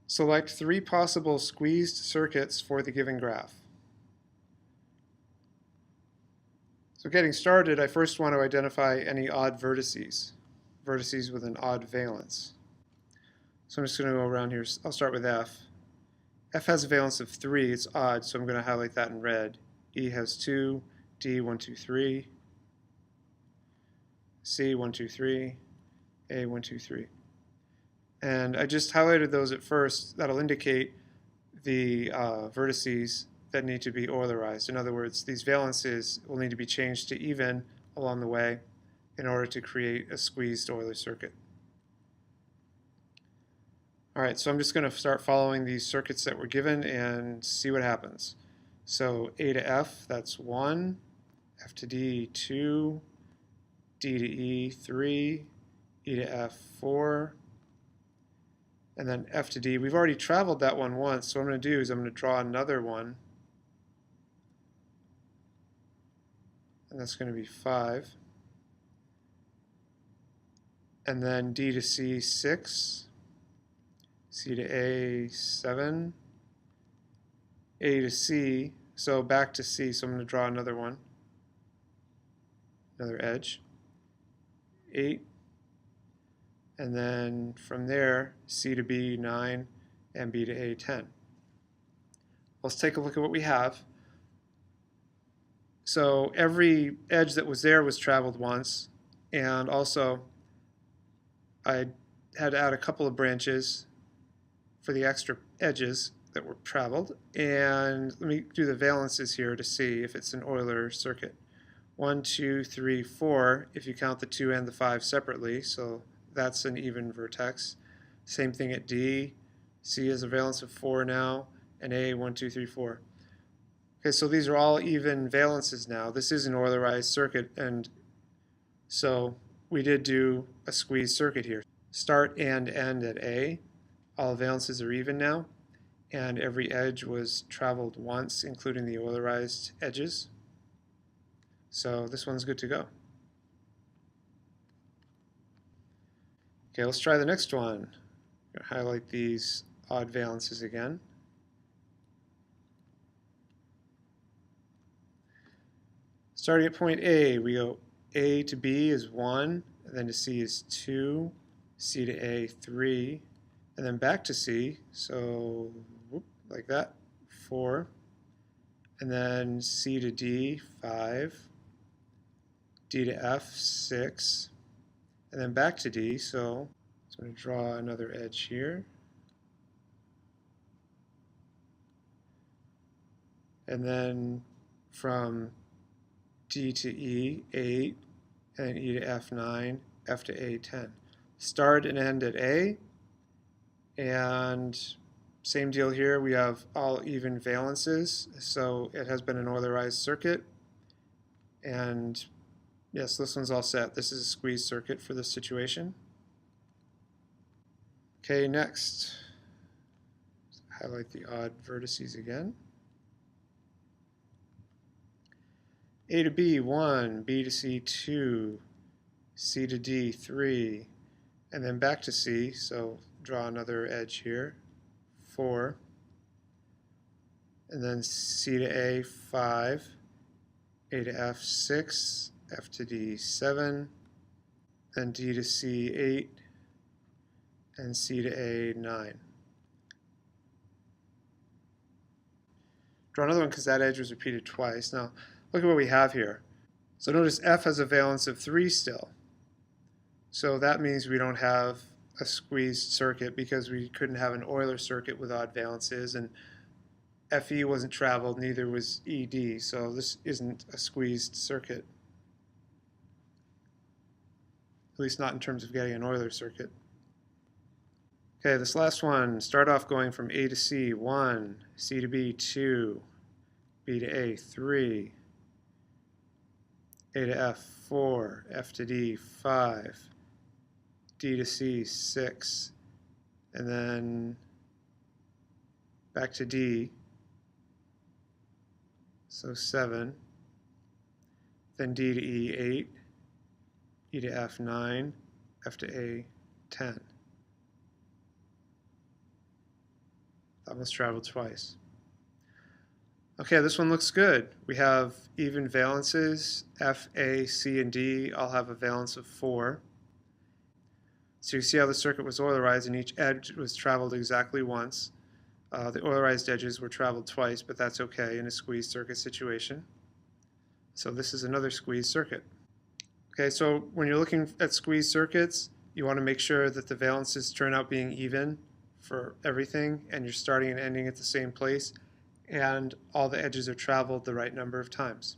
Select three possible squeezed circuits for the given graph. So getting started, I first want to identify any odd vertices with an odd valence. So I'm just going to go around here. I'll start with F. F has a valence of 3. It's odd, so I'm going to highlight that in red. E has 2, D 1, 2, 3, C 1, 2, 3, A 1, 2, 3. And I just highlighted those at first. That'll indicate the vertices that need to be Eulerized. In other words, these valences will need to be changed to even along the way in order to create a squeezed Euler circuit. All right, so I'm just going to start following these circuits that were given and see what happens. So A to F, that's 1, F to D, 2, D to E, 3, E to F, 4, and then F to D. We've already traveled that one once, so what I'm going to do is I'm going to draw another one, and that's going to be 5. And then D to C, 6, C to A, 7, A to C, so back to C, so I'm going to draw another one, another edge, 8, and then from there, C to B, 9, and B to A, 10. Let's take a look at what we have. So every edge that was there was traveled once, and also I had to add a couple of branches for the extra edges that were traveled. And let me do the valences here to see if it's an Euler circuit. 1, 2, 3, 4, if you count the 2 and the 5 separately, so that's an even vertex. Same thing at D. C has a valence of 4 now, and A, 1, 2, 3, 4. Okay, so these are all even valences now. This is an Eulerized circuit, and so we did do a squeezed circuit here. Start and end at A. All valences are even now, and every edge was traveled once, including the Eulerized edges. So this one's good to go. Okay, let's try the next one. I'm going to highlight these odd valences again. Starting at point A, we go A to B is 1, and then to C is 2, C to A, 3, and then back to C, so like that, 4, and then C to D, 5, D to F, 6, and then back to D, so I'm going to draw another edge here. And then from D to E, 8, and then E to F, 9, F to A, 10. Start and end at A, and same deal here. We have all even valences, so it has been an Eulerized circuit. And yes, this one's all set. This is a squeezed circuit for this situation. Okay, next, highlight the odd vertices again. A to B, 1, B to C, 2, C to D, 3, and then back to C, so draw another edge here, 4, and then C to A, 5, A to F, 6, F to D, 7, then D to C, 8, and C to A, 9. Draw another one because that edge was repeated twice. Now, look at what we have here. So notice F has a valence of 3 still. So that means we don't have a squeezed circuit because we couldn't have an Euler circuit with odd valences, and FE wasn't traveled, neither was ED, so this isn't a squeezed circuit. At least not in terms of getting an Euler circuit. Okay, this last one, start off going from A to C, 1, C to B, 2, B to A, 3, A to F, 4, F to D, 5, D to C, 6, and then back to D, so 7, then D to E, 8, E to F, 9, F to A, 10. That must travel twice. Okay, this one looks good. We have even valences. F, A, C, and D all have a valence of 4. So you see how the circuit was Eulerized and each edge was traveled exactly once. The Eulerized edges were traveled twice, but that's okay in a squeezed circuit situation. So this is another squeezed circuit. Okay, so when you're looking at squeezed circuits, you want to make sure that the valences turn out being even for everything, and you're starting and ending at the same place, and all the edges are traveled the right number of times.